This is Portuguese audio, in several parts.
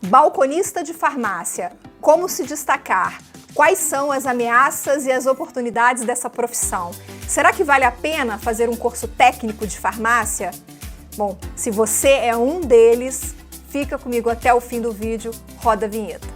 Balconista de farmácia, como se destacar? Quais são as ameaças e as oportunidades dessa profissão? Será que vale a pena fazer um curso técnico de farmácia? Bom, se você é um deles, fica comigo até o fim do vídeo, roda a vinheta.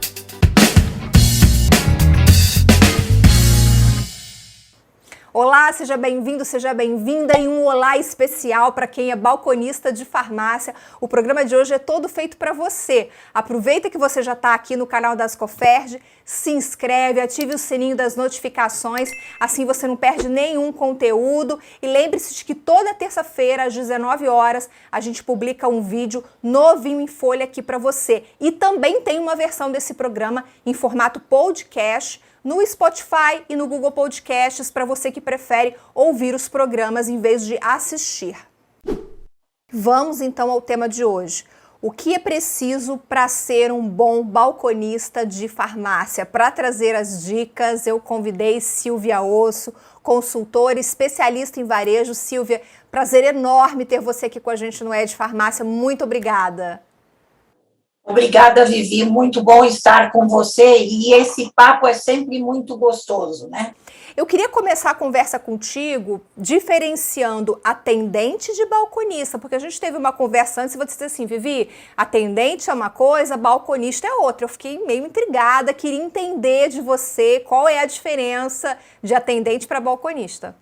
Olá, seja bem-vindo, seja bem-vinda e um olá especial para quem é balconista de farmácia. O programa de hoje é todo feito para você. Aproveita que você já está aqui no canal da Ascoferj, se inscreve, ative o sininho das notificações, assim você não perde nenhum conteúdo. E lembre-se de que toda terça-feira, às 19 horas, a gente publica um vídeo novinho em folha aqui para você. E também tem uma versão desse programa em formato podcast, no Spotify e no Google Podcasts, para você que prefere ouvir os programas em vez de assistir. Vamos então ao tema de hoje. O que é preciso para ser um bom balconista de farmácia? Para trazer as dicas, eu convidei Silvia Osso, consultora, especialista em varejo. Silvia, prazer enorme ter você aqui com a gente no É de Farmácia. Muito obrigada. Obrigada, Vivi, muito bom estar com você e esse papo é sempre muito gostoso, né? Eu queria começar a conversa contigo diferenciando atendente de balconista, porque a gente teve uma conversa antes e vou dizer assim, Vivi, atendente é uma coisa, balconista é outra. Eu fiquei meio intrigada, queria entender de você qual é a diferença de atendente para balconista.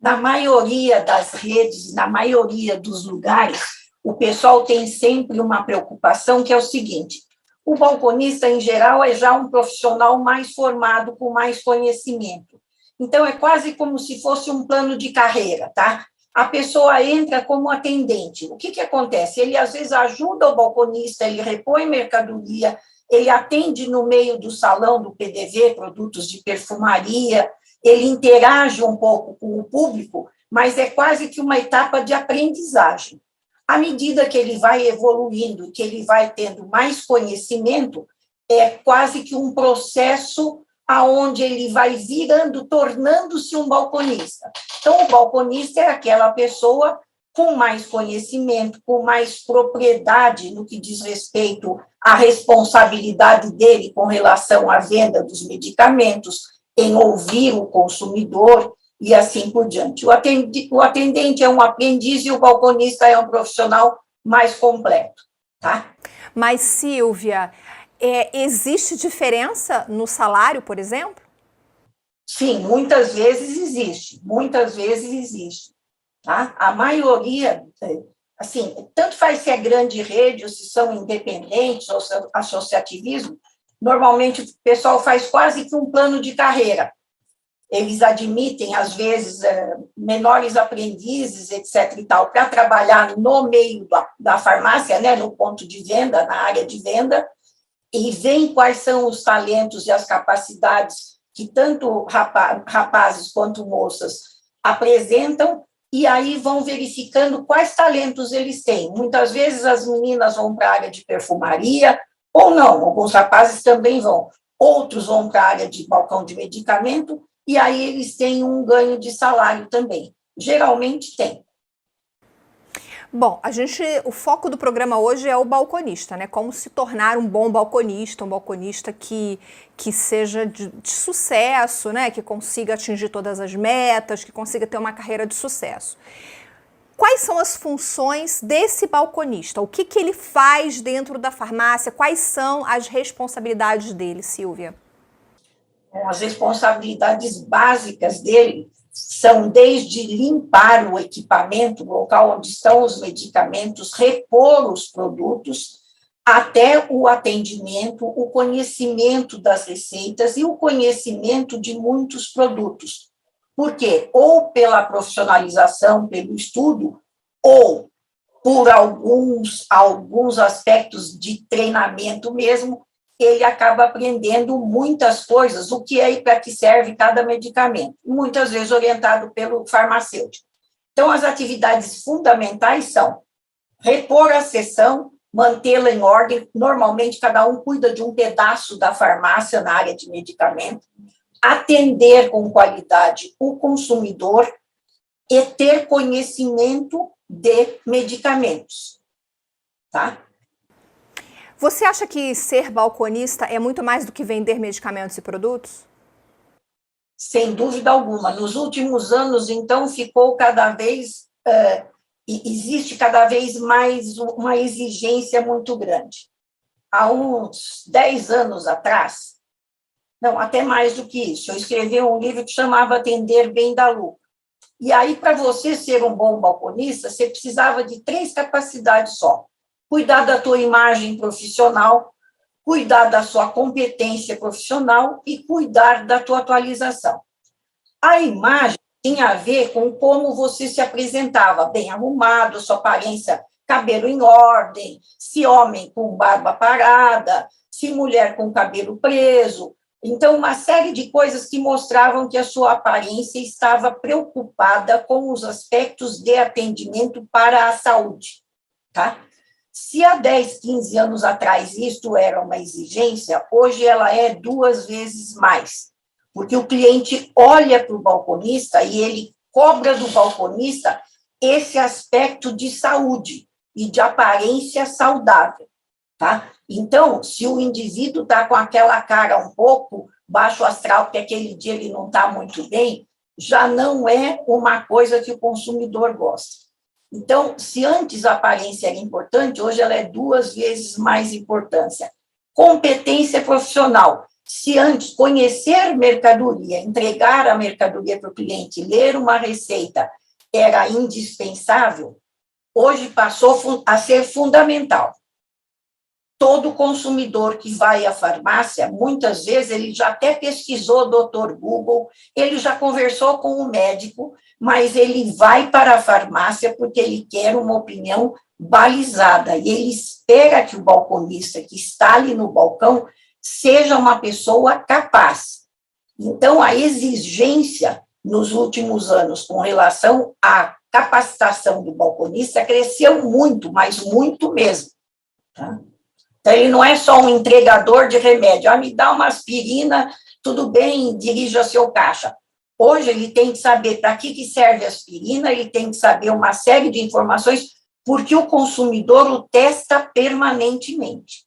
Na maioria das redes, na maioria dos lugares, o pessoal tem sempre uma preocupação que é o seguinte: o balconista, em geral, é já um profissional mais formado, com mais conhecimento. Então, é quase como se fosse um plano de carreira, tá? A pessoa entra como atendente. O que acontece? Ele, às vezes, ajuda o balconista, ele repõe mercadoria, ele atende no meio do salão do PDV, produtos de perfumaria, ele interage um pouco com o público, mas é quase que uma etapa de aprendizagem. À medida que ele vai evoluindo, que ele vai tendo mais conhecimento, é quase que um processo aonde ele vai virando, tornando-se um balconista. Então, o balconista é aquela pessoa com mais conhecimento, com mais propriedade no que diz respeito à responsabilidade dele com relação à venda dos medicamentos, em ouvir o consumidor, e assim por diante. O atendente é um aprendiz e o balconista é um profissional mais completo, tá? Mas, Silvia, existe diferença no salário, por exemplo? Sim, muitas vezes existe, tá? A maioria, assim, tanto faz se é grande rede ou se são independentes ou associativismo, normalmente o pessoal faz quase que um plano de carreira. Eles admitem, às vezes, menores aprendizes, etc. e tal, para trabalhar no meio da farmácia, né, no ponto de venda, na área de venda, e veem quais são os talentos e as capacidades que tanto rapazes quanto moças apresentam, e aí vão verificando quais talentos eles têm. Muitas vezes as meninas vão para a área de perfumaria, ou não, alguns rapazes também vão. Outros vão para a área de balcão de medicamento, e aí eles têm um ganho de salário também. Geralmente tem. Bom, o foco do programa hoje é o balconista, né? Como se tornar um bom balconista, um balconista que seja de sucesso, né? Que consiga atingir todas as metas, que consiga ter uma carreira de sucesso. Quais são as funções desse balconista? O que ele faz dentro da farmácia? Quais são as responsabilidades dele, Silvia? As responsabilidades básicas dele são desde limpar o equipamento, o local onde estão os medicamentos, repor os produtos, até o atendimento, o conhecimento das receitas e o conhecimento de muitos produtos. Por quê? Ou pela profissionalização, pelo estudo, ou por alguns aspectos de treinamento mesmo, ele acaba aprendendo muitas coisas, o que é e para que serve cada medicamento, muitas vezes orientado pelo farmacêutico. Então, as atividades fundamentais são repor a seção, mantê-la em ordem, normalmente cada um cuida de um pedaço da farmácia na área de medicamento, atender com qualidade o consumidor e ter conhecimento de medicamentos, tá? Você acha que ser balconista é muito mais do que vender medicamentos e produtos? Sem dúvida alguma. Nos últimos anos, então, ficou cada vez, existe cada vez mais uma exigência muito grande. Há uns 10 anos atrás, não, até mais do que isso, eu escrevi um livro que chamava Atender Bem da Lucro. E aí, para você ser um bom balconista, você precisava de 3 capacidades só. Cuidar da tua imagem profissional, cuidar da sua competência profissional e cuidar da tua atualização. A imagem tinha a ver com como você se apresentava, bem arrumado, sua aparência, cabelo em ordem, se homem com barba parada, se mulher com cabelo preso. Então, uma série de coisas que mostravam que a sua aparência estava preocupada com os aspectos de atendimento para a saúde, tá? Se há 10, 15 anos atrás isto era uma exigência, hoje ela é 2 vezes mais, porque o cliente olha para o balconista e ele cobra do balconista esse aspecto de saúde e de aparência saudável, tá? Então, se o indivíduo está com aquela cara um pouco baixo astral, porque aquele dia ele não está muito bem, já não é uma coisa que o consumidor gosta. Então, se antes a aparência era importante, hoje ela é 2 vezes mais importância. Competência profissional. Se antes conhecer mercadoria, entregar a mercadoria para o cliente, ler uma receita era indispensável, hoje passou a ser fundamental. Todo consumidor que vai à farmácia, muitas vezes ele já até pesquisou o Dr. Google, ele já conversou com o médico, mas ele vai para a farmácia porque ele quer uma opinião balizada, e ele espera que o balconista que está ali no balcão seja uma pessoa capaz. Então, a exigência nos últimos anos com relação à capacitação do balconista cresceu muito, mas muito mesmo, tá? Então, ele não é só um entregador de remédio. Me dá uma aspirina, tudo bem, dirija seu caixa. Hoje, ele tem que saber para que serve a aspirina, ele tem que saber uma série de informações, porque o consumidor o testa permanentemente.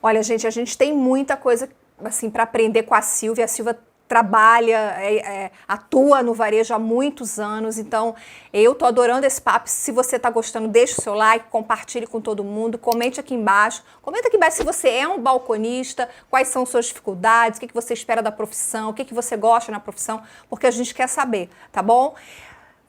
Olha, gente, a gente tem muita coisa assim para aprender com a Silvia. A Silvia trabalha, atua no varejo há muitos anos, então eu tô adorando esse papo. Se você tá gostando, deixa o seu like, compartilhe com todo mundo, comente aqui embaixo. Comenta aqui embaixo se você é um balconista, quais são suas dificuldades, o que você espera da profissão, o que você gosta na profissão, porque a gente quer saber, tá bom?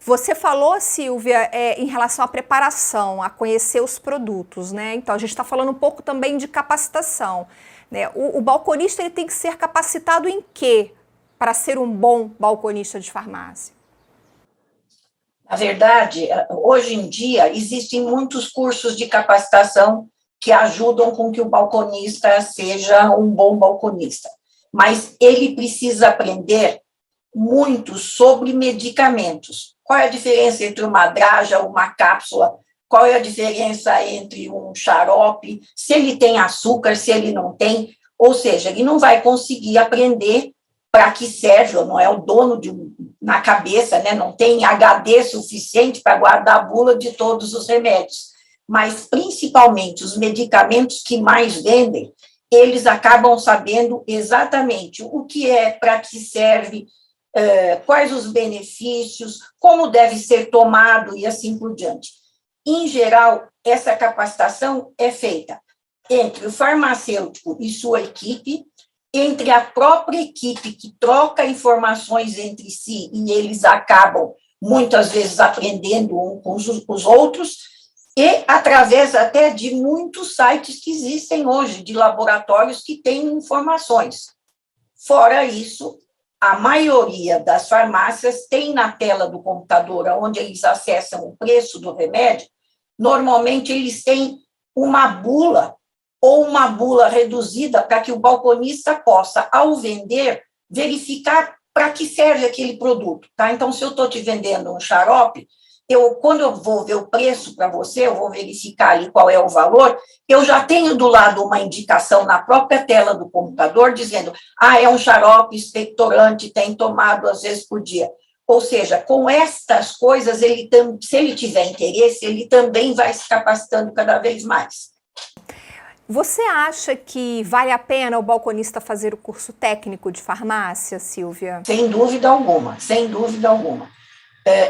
Você falou, Silvia, em relação à preparação, a conhecer os produtos, né? Então, a gente está falando um pouco também de capacitação, né? O balconista ele tem que ser capacitado em quê para ser um bom balconista de farmácia? Na verdade, hoje em dia, existem muitos cursos de capacitação que ajudam com que o balconista seja um bom balconista, mas ele precisa aprender muito sobre medicamentos. Qual é a diferença entre uma draga, uma cápsula? Qual é a diferença entre um xarope? Se ele tem açúcar, se ele não tem? Ou seja, ele não vai conseguir aprender para que serve, ou não é o dono na cabeça, né? Não tem HD suficiente para guardar a bula de todos os remédios. Mas, principalmente, os medicamentos que mais vendem, eles acabam sabendo exatamente o que é, para que serve, quais os benefícios, como deve ser tomado e assim por diante. Em geral, essa capacitação é feita entre o farmacêutico e sua equipe, entre a própria equipe que troca informações entre si e eles acabam, muitas vezes, aprendendo uns com os outros, e através até de muitos sites que existem hoje, de laboratórios que têm informações. Fora isso, a maioria das farmácias tem na tela do computador, onde eles acessam o preço do remédio, normalmente eles têm uma bula ou uma bula reduzida para que o balconista possa, ao vender, verificar para que serve aquele produto. Tá? Então, se eu estou te vendendo um xarope, quando eu vou ver o preço para você, eu vou verificar ali qual é o valor, eu já tenho do lado uma indicação na própria tela do computador dizendo, é um xarope expectorante, tem tomado às vezes por dia. Ou seja, com estas coisas, se ele tiver interesse, ele também vai se capacitando cada vez mais. Você acha que vale a pena o balconista fazer o curso técnico de farmácia, Silvia? Sem dúvida alguma, sem dúvida alguma.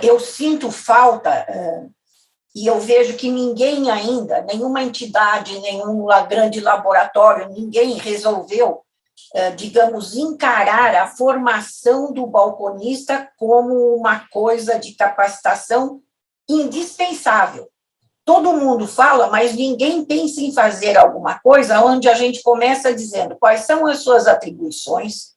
Eu sinto falta, e eu vejo que ninguém ainda, nenhuma entidade, nenhum grande laboratório, ninguém resolveu, digamos, encarar a formação do balconista como uma coisa de capacitação indispensável. Todo mundo fala, mas ninguém pensa em fazer alguma coisa onde a gente começa dizendo quais são as suas atribuições,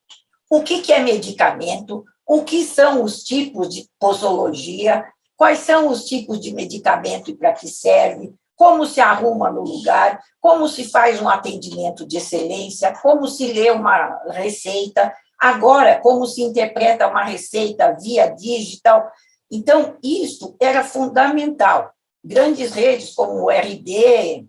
o que é medicamento, o que são os tipos de posologia, quais são os tipos de medicamento e para que serve, como se arruma no lugar, como se faz um atendimento de excelência, como se lê uma receita, agora, como se interpreta uma receita via digital. Então, isso era fundamental. Grandes redes como o RD,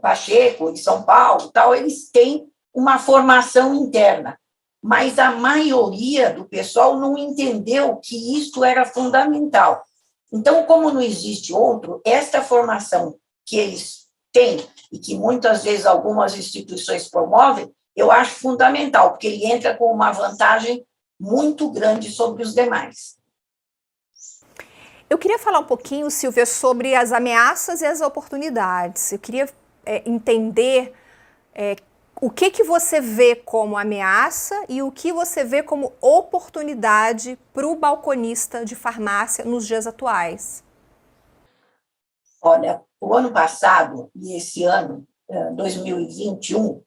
Pacheco, em São Paulo, tal, eles têm uma formação interna, mas a maioria do pessoal não entendeu que isso era fundamental. Então, como não existe outro, esta formação que eles têm e que muitas vezes algumas instituições promovem, eu acho fundamental, porque ele entra com uma vantagem muito grande sobre os demais. Eu queria falar um pouquinho, Silvia, sobre as ameaças e as oportunidades. Eu queria entender o que você vê como ameaça e o que você vê como oportunidade para o balconista de farmácia nos dias atuais. Olha, o ano passado e esse ano, 2021,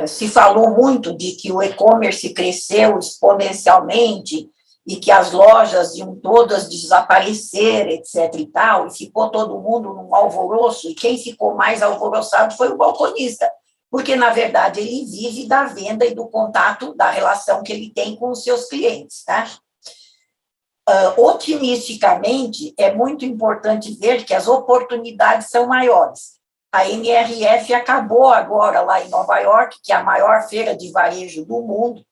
se falou muito de que o e-commerce cresceu exponencialmente e que as lojas iam todas desaparecer, etc. e tal, e ficou todo mundo num alvoroço, e quem ficou mais alvoroçado foi o balconista, porque, na verdade, ele vive da venda e do contato, da relação que ele tem com os seus clientes, tá? Otimisticamente, é muito importante ver que as oportunidades são maiores. A NRF acabou agora lá em Nova York, que é a maior feira de varejo do mundo,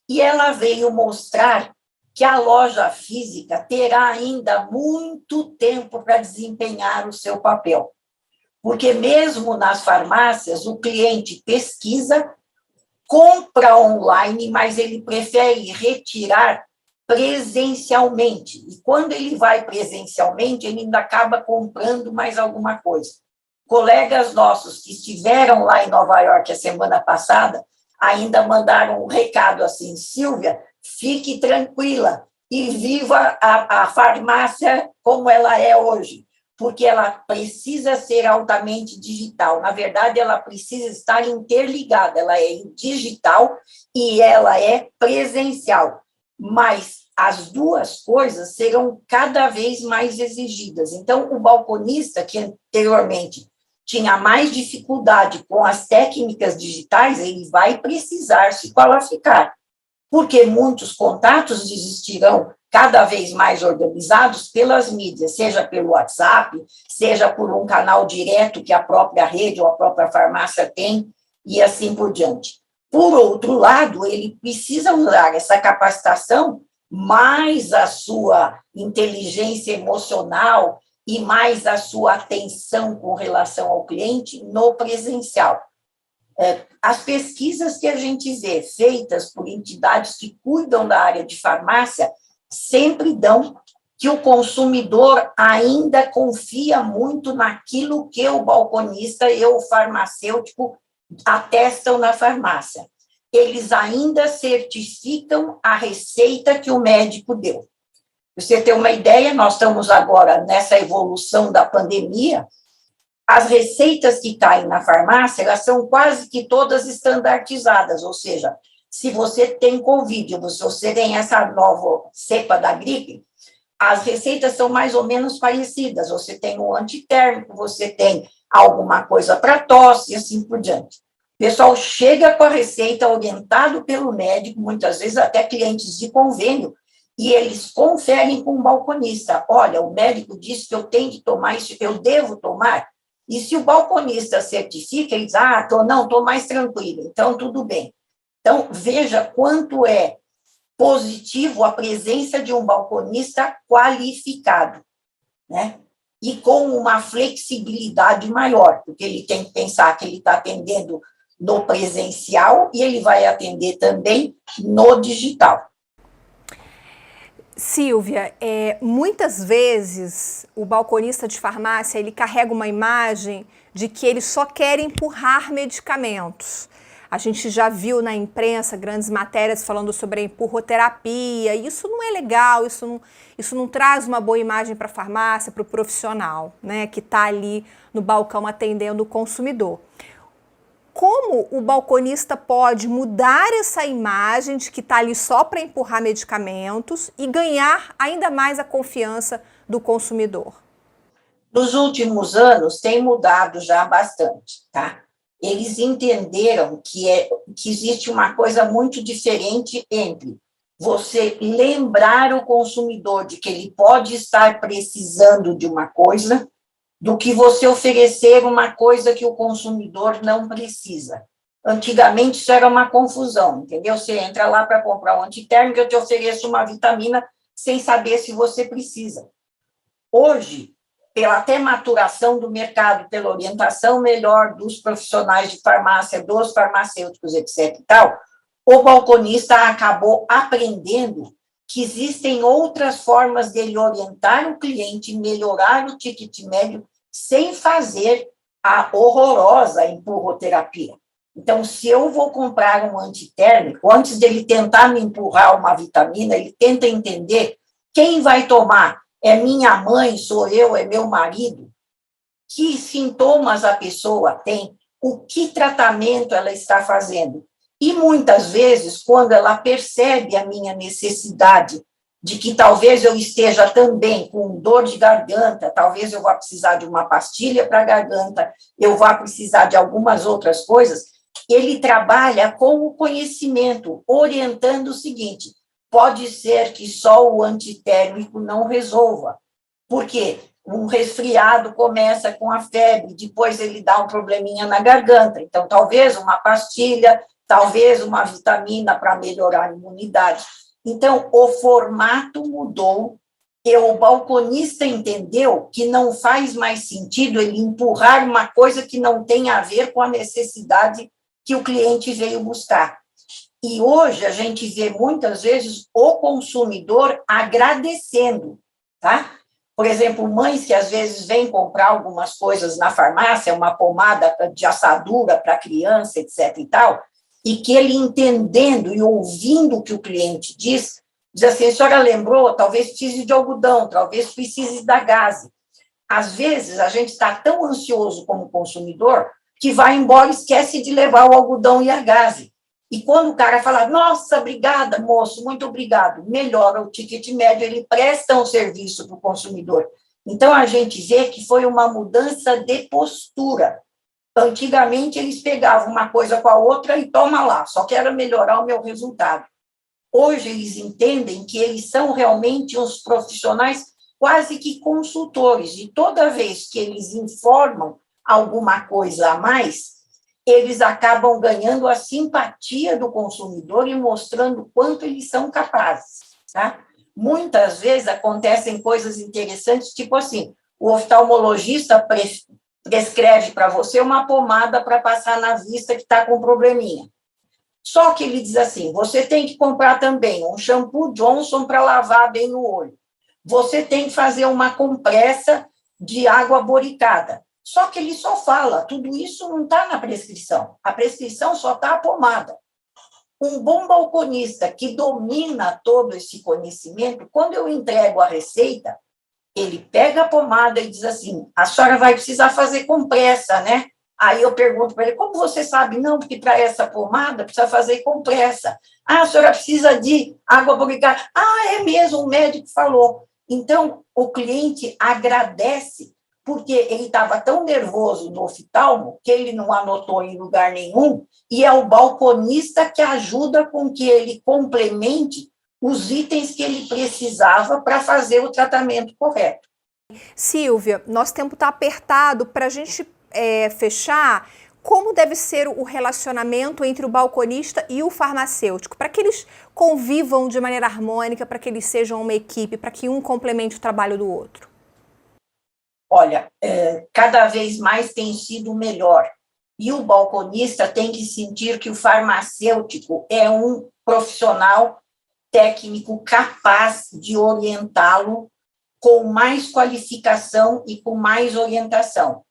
e ela veio mostrar que a loja física terá ainda muito tempo para desempenhar o seu papel. Porque mesmo nas farmácias, o cliente pesquisa, compra online, mas ele prefere retirar presencialmente. E quando ele vai presencialmente, ele ainda acaba comprando mais alguma coisa. Colegas nossos que estiveram lá em Nova York a semana passada ainda mandaram um recado assim: Silvia, fique tranquila e viva a farmácia como ela é hoje, porque ela precisa ser altamente digital. Na verdade, ela precisa estar interligada, ela é digital e ela é presencial. Mas as duas coisas serão cada vez mais exigidas. Então, o balconista, que anteriormente tinha mais dificuldade com as técnicas digitais, ele vai precisar se qualificar, porque muitos contatos existirão cada vez mais organizados pelas mídias, seja pelo WhatsApp, seja por um canal direto que a própria rede ou a própria farmácia tem, e assim por diante. Por outro lado, ele precisa usar essa capacitação mais a sua inteligência emocional e mais a sua atenção com relação ao cliente no presencial. As pesquisas que a gente vê feitas por entidades que cuidam da área de farmácia sempre dão que o consumidor ainda confia muito naquilo que o balconista e o farmacêutico atestam na farmácia. Eles ainda certificam a receita que o médico deu. Para você ter uma ideia, nós estamos agora nessa evolução da pandemia. As receitas que caem na farmácia, elas são quase que todas estandartizadas, ou seja, se você tem Covid, ou se você tem essa nova cepa da gripe, as receitas são mais ou menos parecidas. Você tem um antitérmico, você tem alguma coisa para tosse e assim por diante. O pessoal chega com a receita orientado pelo médico, muitas vezes até clientes de convênio, e eles conferem com o balconista. Olha, o médico disse que eu tenho que tomar isso, eu devo tomar? E se o balconista certifica, ele diz, estou mais tranquilo, então tudo bem. Então, veja quanto é positivo a presença de um balconista qualificado, né? e com uma flexibilidade maior, porque ele tem que pensar que ele está atendendo no presencial e ele vai atender também no digital. Silvia, muitas vezes o balconista de farmácia ele carrega uma imagem de que ele só quer empurrar medicamentos. A gente já viu na imprensa grandes matérias falando sobre a empurroterapia. Isso não é legal, isso não traz uma boa imagem para a farmácia, para o profissional, né, que está ali no balcão atendendo o consumidor. Como o balconista pode mudar essa imagem de que está ali só para empurrar medicamentos e ganhar ainda mais a confiança do consumidor? Nos últimos anos tem mudado já bastante, tá? Eles entenderam que existe uma coisa muito diferente entre você lembrar o consumidor de que ele pode estar precisando de uma coisa do que você oferecer uma coisa que o consumidor não precisa. Antigamente isso era uma confusão, entendeu? Você entra lá para comprar um antitérmico, eu te ofereço uma vitamina sem saber se você precisa. Hoje, pela até maturação do mercado, pela orientação melhor dos profissionais de farmácia, dos farmacêuticos, etc. e tal, o balconista acabou aprendendo que existem outras formas dele orientar o cliente, melhorar o ticket médio, sem fazer a horrorosa empurroterapia. Então, se eu vou comprar um antitérmico, antes dele tentar me empurrar uma vitamina, ele tenta entender quem vai tomar. É minha mãe, sou eu, é meu marido? Que sintomas a pessoa tem? O que tratamento ela está fazendo? E muitas vezes, quando ela percebe a minha necessidade de que talvez eu esteja também com dor de garganta, talvez eu vá precisar de uma pastilha para a garganta, eu vá precisar de algumas outras coisas, ele trabalha com o conhecimento, orientando o seguinte: pode ser que só o antitérmico não resolva, porque um resfriado começa com a febre, depois ele dá um probleminha na garganta, então talvez uma pastilha, talvez uma vitamina para melhorar a imunidade. Então, o formato mudou e o balconista entendeu que não faz mais sentido ele empurrar uma coisa que não tem a ver com a necessidade que o cliente veio buscar. E hoje a gente vê muitas vezes o consumidor agradecendo, tá? Por exemplo, mães que às vezes vêm comprar algumas coisas na farmácia, uma pomada de assadura para criança, etc. e tal, e que ele entendendo e ouvindo o que o cliente diz assim: a senhora lembrou, talvez precise de algodão, talvez precise da gaze. Às vezes, a gente está tão ansioso como consumidor que vai embora e esquece de levar o algodão e a gaze. E quando o cara fala: nossa, obrigada, moço, muito obrigado, melhora o ticket médio, ele presta um serviço para o consumidor. Então, a gente vê que foi uma mudança de postura. Antigamente, eles pegavam uma coisa com a outra e toma lá, só quero melhorar o meu resultado. Hoje, eles entendem que eles são realmente uns profissionais quase que consultores, e toda vez que eles informam alguma coisa a mais, eles acabam ganhando a simpatia do consumidor e mostrando quanto eles são capazes, tá? Muitas vezes acontecem coisas interessantes, tipo assim: o oftalmologista prescreve para você uma pomada para passar na vista que está com probleminha. Só que ele diz assim: você tem que comprar também um shampoo Johnson para lavar bem o olho. Você tem que fazer uma compressa de água boricada. Só que ele só fala, tudo isso não está na prescrição. A prescrição só está a pomada. Um bom balconista que domina todo esse conhecimento, quando eu entrego a receita, ele pega a pomada e diz assim: a senhora vai precisar fazer compressa, né? Aí eu pergunto para ele: como você sabe? Não, porque para essa pomada precisa fazer compressa. Ah, a senhora precisa de água boricada. Ah, é mesmo, o médico falou. Então, o cliente agradece, porque ele estava tão nervoso no oftalmo que ele não anotou em lugar nenhum, e é o balconista que ajuda com que ele complemente os itens que ele precisava para fazer o tratamento correto. Silvia, nosso tempo está apertado. Para a gente fechar, como deve ser o relacionamento entre o balconista e o farmacêutico, para que eles convivam de maneira harmônica, para que eles sejam uma equipe, para que um complemente o trabalho do outro? Olha, cada vez mais tem sido melhor. E o balconista tem que sentir que o farmacêutico é um profissional técnico capaz de orientá-lo com mais qualificação e com mais orientação.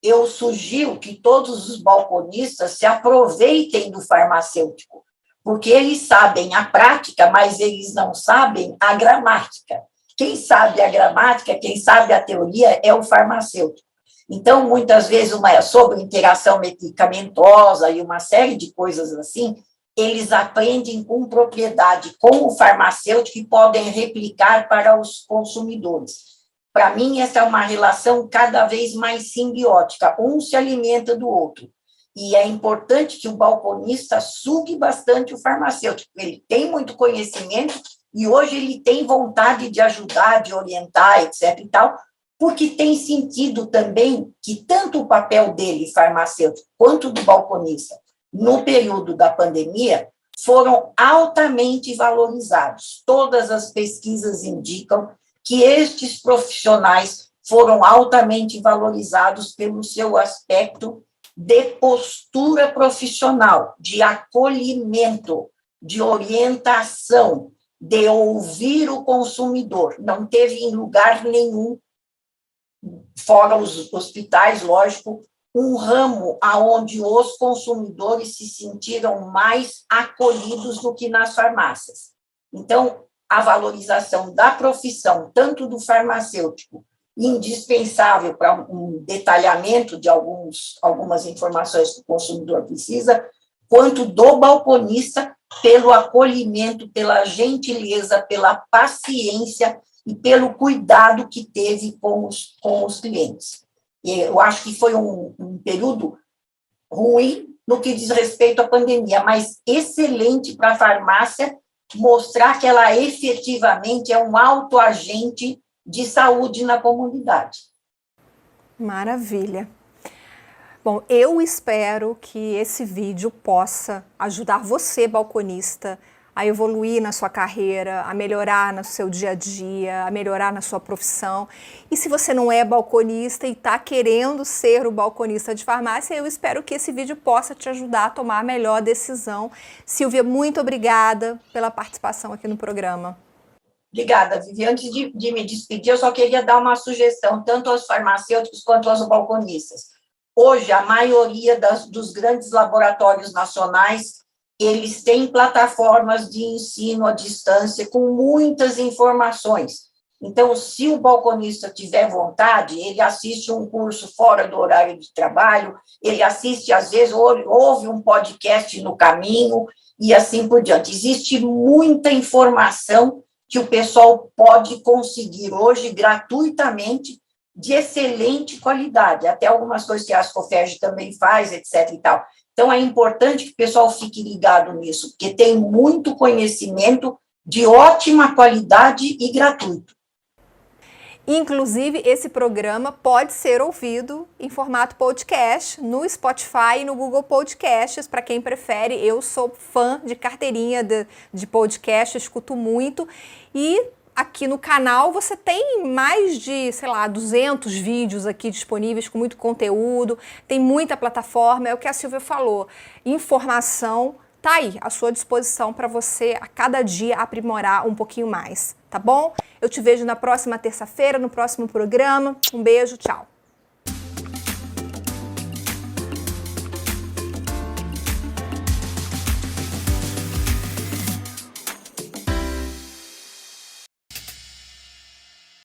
Eu sugiro que todos os balconistas se aproveitem do farmacêutico, porque eles sabem a prática, mas eles não sabem a gramática. Quem sabe a gramática, quem sabe a teoria é o farmacêutico. Então, muitas vezes, sobre interação medicamentosa e uma série de coisas assim, eles aprendem com propriedade com o farmacêutico e podem replicar para os consumidores. Para mim, essa é uma relação cada vez mais simbiótica, um se alimenta do outro. E é importante que o balconista sugue bastante o farmacêutico, ele tem muito conhecimento e hoje ele tem vontade de ajudar, de orientar, etc. e tal, porque tem sentido também que tanto o papel dele, farmacêutico, quanto do balconista, no período da pandemia, foram altamente valorizados. Todas as pesquisas indicam que estes profissionais foram altamente valorizados pelo seu aspecto de postura profissional, de acolhimento, de orientação, de ouvir o consumidor. Não teve em lugar nenhum, fora os hospitais, lógico, um ramo onde os consumidores se sentiram mais acolhidos do que nas farmácias. Então, a valorização da profissão, tanto do farmacêutico, indispensável para um detalhamento de algumas informações que o consumidor precisa, quanto do balconista pelo acolhimento, pela gentileza, pela paciência e pelo cuidado que teve com os clientes. E eu acho que foi um período ruim no que diz respeito à pandemia, mas excelente para a farmácia mostrar que ela efetivamente é um autoagente de saúde na comunidade. Maravilha. Bom, eu espero que esse vídeo possa ajudar você, balconista, a evoluir na sua carreira, a melhorar no seu dia a dia, a melhorar na sua profissão. E se você não é balconista e está querendo ser o balconista de farmácia, eu espero que esse vídeo possa te ajudar a tomar a melhor decisão. Silvia, muito obrigada pela participação aqui no programa. Obrigada, Vivi. Antes de me despedir, eu só queria dar uma sugestão, tanto aos farmacêuticos quanto aos balconistas. Hoje, a maioria dos grandes laboratórios nacionais, eles têm plataformas de ensino à distância com muitas informações. Então, se o balconista tiver vontade, ele assiste um curso fora do horário de trabalho, ele assiste, às vezes, ouve um podcast no caminho e assim por diante. Existe muita informação que o pessoal pode conseguir hoje gratuitamente, de excelente qualidade, até algumas coisas que a Ascoferd também faz, etc. e tal. Então, é importante que o pessoal fique ligado nisso, porque tem muito conhecimento de ótima qualidade e gratuito. Inclusive, esse programa pode ser ouvido em formato podcast no Spotify e no Google Podcasts, para quem prefere. Eu sou fã de carteirinha de podcast, escuto muito. E aqui no canal você tem mais de, 200 vídeos aqui disponíveis com muito conteúdo, tem muita plataforma, é o que a Silvia falou. Informação tá aí, à sua disposição para você a cada dia aprimorar um pouquinho mais, tá bom? Eu te vejo na próxima terça-feira, no próximo programa. Um beijo, tchau!